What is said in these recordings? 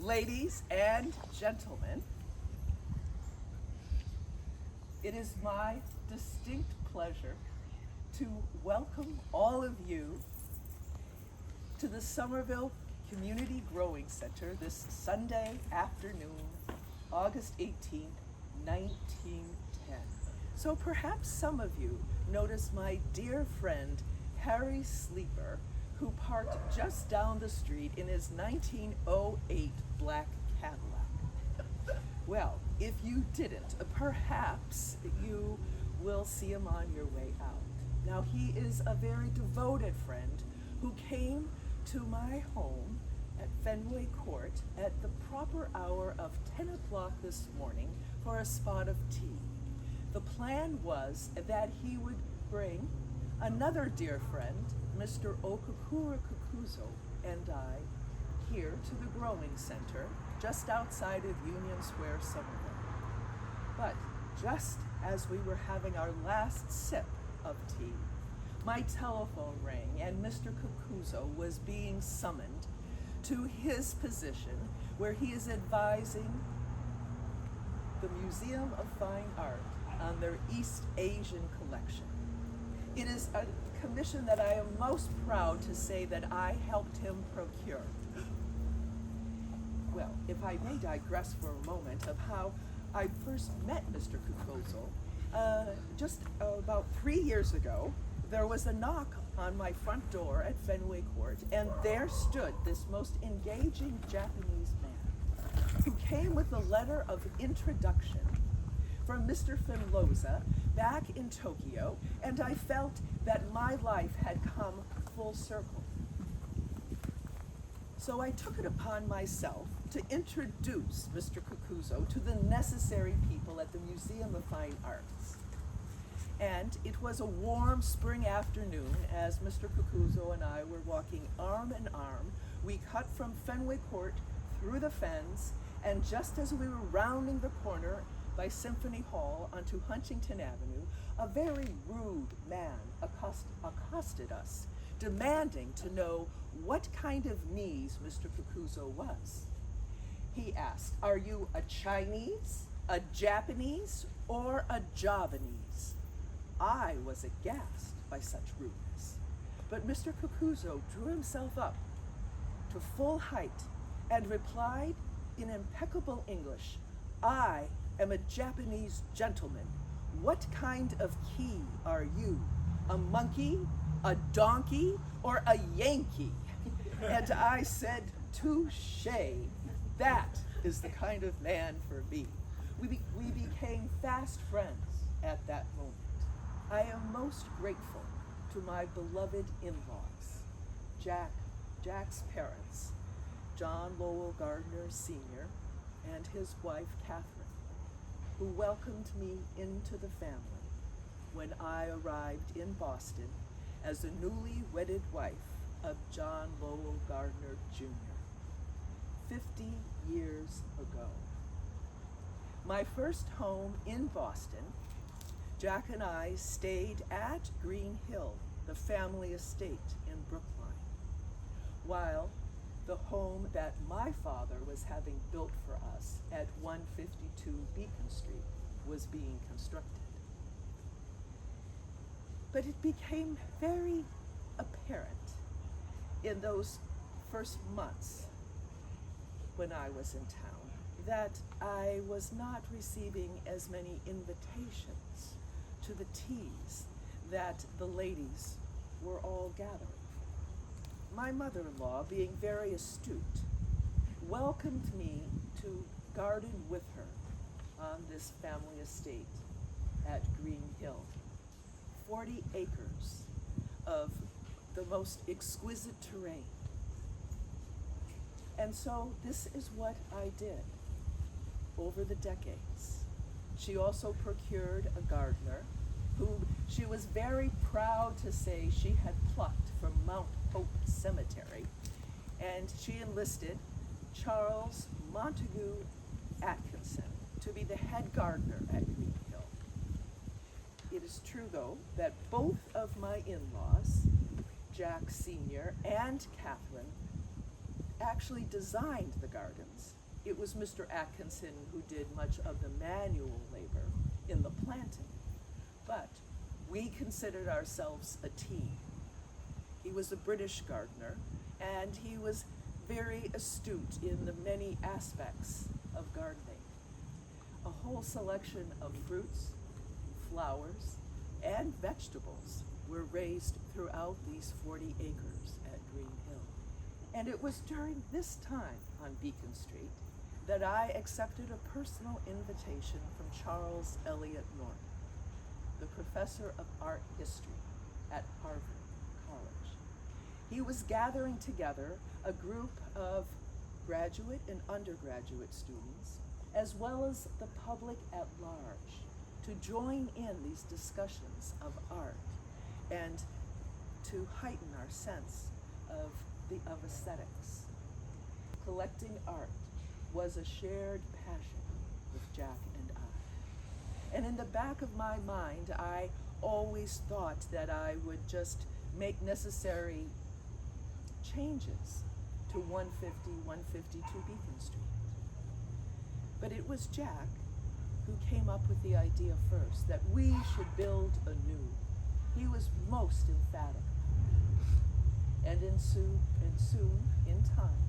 Ladies and gentlemen, it is my distinct pleasure to welcome all of you to the Somerville Community Growing Center this Sunday afternoon, August 18th, 1910. So perhaps some of you notice my dear friend Harry Sleeper, who parked just down the street in his 1908 black Cadillac. Well, if you didn't, perhaps you will see him on your way out. Now, he is a very devoted friend who came to my home at Fenway Court at the proper hour of 10 o'clock this morning for a spot of tea. The plan was that he would bring another dear friend, Mr. Okakura Kukuzo, and I here to the Growing Center just outside of Union Square, Somerville. But just as we were having our last sip of tea, my telephone rang and Mr. Kukuzo was being summoned to his position where he is advising the Museum of Fine Art on their East Asian collection. It is a commission that I am most proud to say that I helped him procure. Well, if I may digress for a moment of how I first met Mr. Kukuzo, just about 3 years ago, there was a knock on my front door at Fenway Court, and there stood this most engaging Japanese man who came with a letter of introduction from Mr. Finloza back in Tokyo, and I felt that my life had come full circle. So I took it upon myself to introduce Mr. Kukuzo to the necessary people at the Museum of Fine Arts. And it was a warm spring afternoon as Mr. Kukuzo and I were walking arm in arm. We cut from Fenway Court through the fens, and just as we were rounding the corner by Symphony Hall onto Huntington Avenue, a very rude man accosted us, demanding to know what kind of niece Mr. Kukuzo was. He asked, "Are you a Chinese, a Japanese, or a Javanese?" I was aghast by such rudeness, but Mr. Kukuzo drew himself up to full height and replied in impeccable English, "I am a Japanese gentleman. What kind of key are you? A monkey, a donkey, or a Yankee?" And I said, "Touché, that is the kind of man for me." We became fast friends at that moment. I am most grateful to my beloved in-laws, Jack's parents, John Lowell Gardner Sr. and his wife Catherine, who welcomed me into the family when I arrived in Boston as the newly wedded wife of John Lowell Gardner Jr. 50 years ago. My first home in Boston, Jack and I stayed at Green Hill, the family estate in Brookline, while the home that my father was having built for us at 152 Beacon Street was being constructed. But it became very apparent in those first months when I was in town that I was not receiving as many invitations to the teas that the ladies were all gathering. My mother-in-law, being very astute, welcomed me to garden with her on this family estate at Green Hill. 40 acres of the most exquisite terrain. And so this is what I did over the decades. She also procured a gardener who she was very proud to say she had plucked from Mount Hope Cemetery, and she enlisted Charles Montague Atkinson to be the head gardener at Green Hill. It is true, though, that both of my in-laws, Jack Sr. and Catherine, actually designed the gardens it was Mr. Atkinson who did much of the manual labor in the planting, but we considered ourselves a team. He was a British gardener, and he was very astute in the many aspects of gardening. A whole selection of fruits, flowers, and vegetables were raised throughout these 40 acres at Green Hill. And it was during this time on Beacon Street that I accepted a personal invitation from Charles Eliot Norton, the professor of art history at Harvard College. He was gathering together a group of graduate and undergraduate students, as well as the public at large, to join in these discussions of art and to heighten our sense of aesthetics. Collecting art was a shared passion with Jack and I. And in the back of my mind, I always thought that I would just make necessary changes to 150, 152 Beacon Street. But it was Jack who came up with the idea first, that we should build anew. He was most emphatic. And soon, in time,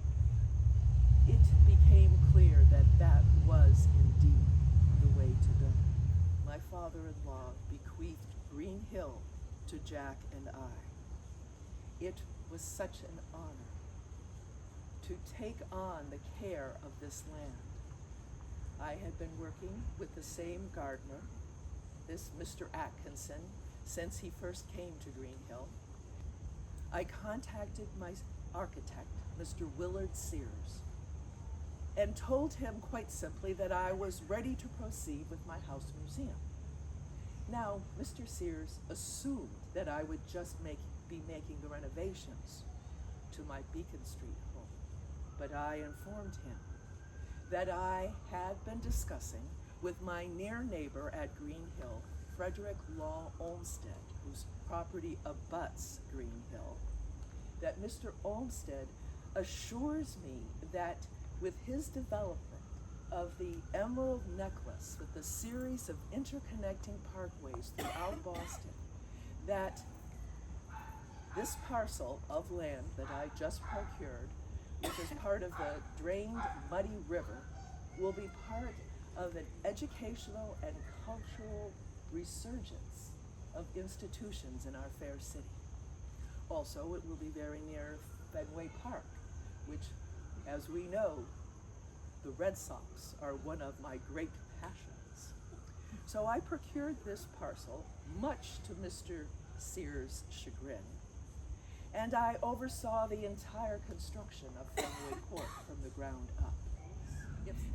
it became clear that that was indeed the way to go. My father-in-law bequeathed Green Hill to Jack and I. It was such an honor to take on the care of this land. I had been working with the same gardener, this Mr. Atkinson, since he first came to Green Hill. I contacted my architect, Mr. Willard Sears, and told him quite simply that I was ready to proceed with my house museum. Now, Mr. Sears assumed that I would just be making the renovations to my Beacon Street home, but I informed him that I had been discussing with my near neighbor at Green Hill, Frederick Law Olmsted, whose property abuts Green Hill, that Mr. Olmsted assures me that with his development of the Emerald Necklace, with the series of interconnecting parkways throughout Boston, that this parcel of land that I just procured, which is part of the drained muddy river, will be part of an educational and cultural resurgence of institutions in our fair city. Also, it will be very near Fenway Park, which, as we know, the Red Sox are one of my great passions. So I procured this parcel, much to Mr. Sears' chagrin, and I oversaw the entire construction of Fenway Court from the ground up.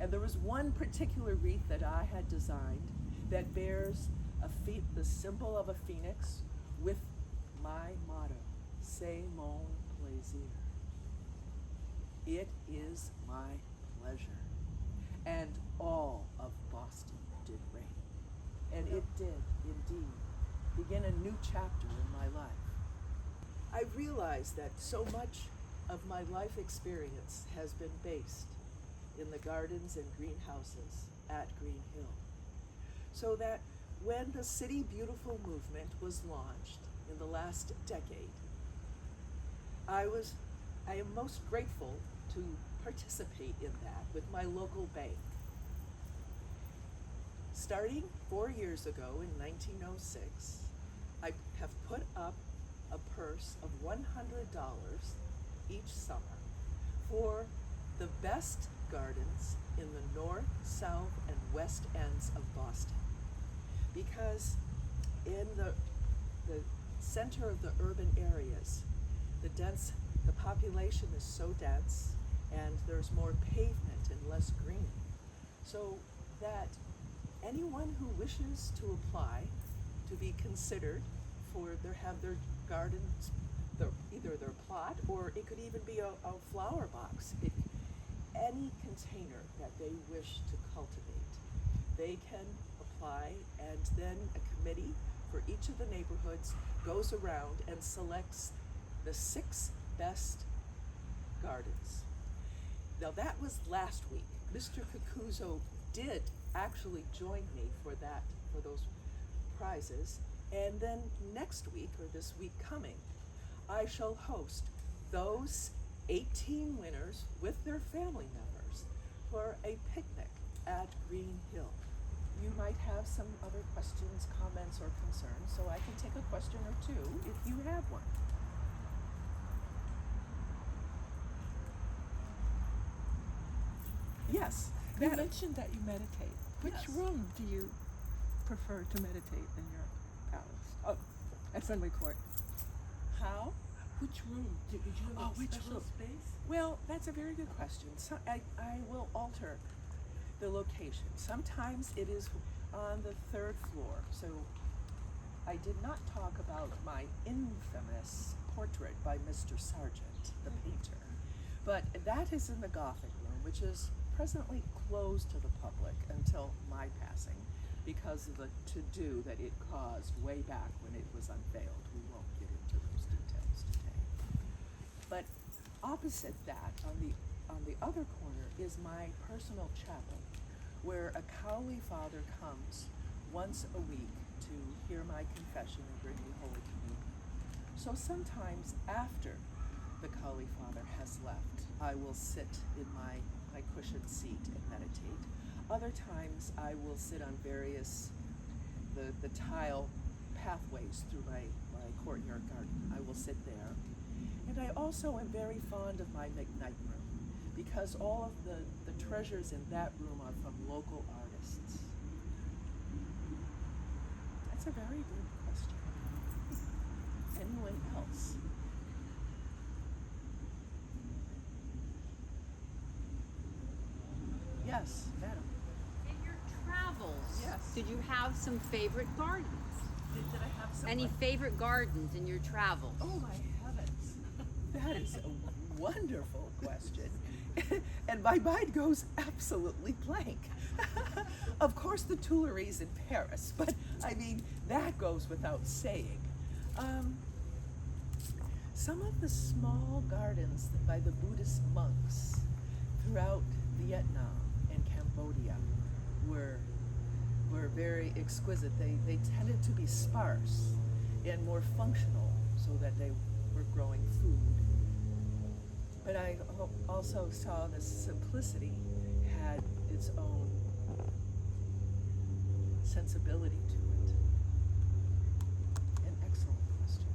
And there was one particular wreath that I had designed that bears the symbol of a phoenix with my motto, C'est mon plaisir. It is my pleasure. And all of Boston did reign. And it did, indeed, begin a new chapter in my life. I realized that so much of my life experience has been based in the gardens and greenhouses at Green Hill. So that when the City Beautiful movement was launched in the last decade, I am most grateful to participate in that with my local bank. Starting 4 years ago in 1906, I have put up a purse of $100 each summer for the best gardens in the north, south, and west ends of Boston. Because in the center of the urban areas, the population is so dense, and there's more pavement and less green. So that anyone who wishes to apply to be considered have their gardens, either their plot, or it could even be a flower box. Any container that they wish to cultivate, they can apply, and then a committee for each of the neighborhoods goes around and selects the 6 best gardens. Now that was last week, Mr. Cucuzzo did actually join me for those prizes. And then next week, or this week coming, I shall host those 18 winners with their family members for a picnic at Green Hill. You might have some other questions, comments, or concerns, so I can take a question or two if you have one. Yes. You mentioned that you meditate. Which Yes. room do you prefer to meditate in your palace? Oh, at Fenway Court. How? Which room? Did you have a which special room? space? Well, that's a very good question. So I will alter the location. Sometimes it is on the third floor. So I did not talk about my infamous portrait by Mr. Sargent, the painter. But that is in the Gothic room, which is presently closed to the public until my passing because of the to-do that it caused way back when it was unveiled. We won't get into those details today. But opposite that, on the other corner, is my personal chapel, where a Cowley father comes once a week to hear my confession and bring me Holy Communion. So sometimes after the Cowley father has left, I will sit in my cushioned seat and meditate. Other times I will sit on various the tile pathways through my courtyard garden. I will sit there. And I also am very fond of my McKnight room because all of the treasures in that room are from local artists. That's a very good question. Anyone else? Yes, madam. In your travels, Yes. did you have some favorite gardens? Did I have some? Any favorite gardens in your travels? Oh my heavens. That is a wonderful question. And my mind goes absolutely blank. Of course the Tuileries in Paris, but I mean, that goes without saying. Some of the small gardens by the Buddhist monks throughout Vietnam and Cambodia were very exquisite. They tended to be sparse and more functional so that they were growing food. But I also saw the simplicity had its own sensibility to it. An excellent question.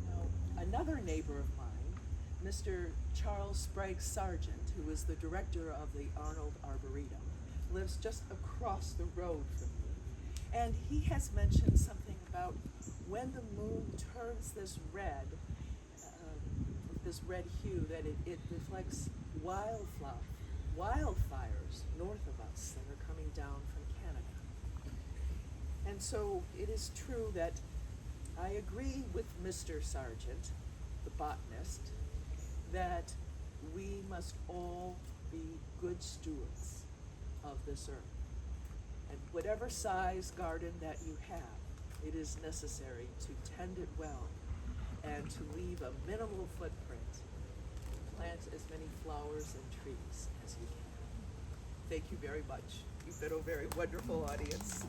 Now, another neighbor of mine, Mr. Charles Sprague Sargent, who is the director of the Arnold Arboretum, lives just across the road from me. And he has mentioned something about when the moon turns this red hue, that it reflects wildfires north of us that are coming down from Canada. And so it is true that I agree with Mr. Sargent, the botanist, that we must all be good stewards of this earth. And whatever size garden that you have, it is necessary to tend it well and to leave a minimal footprint. Plant as many flowers and trees as you can. Thank you very much. You've been a very wonderful audience.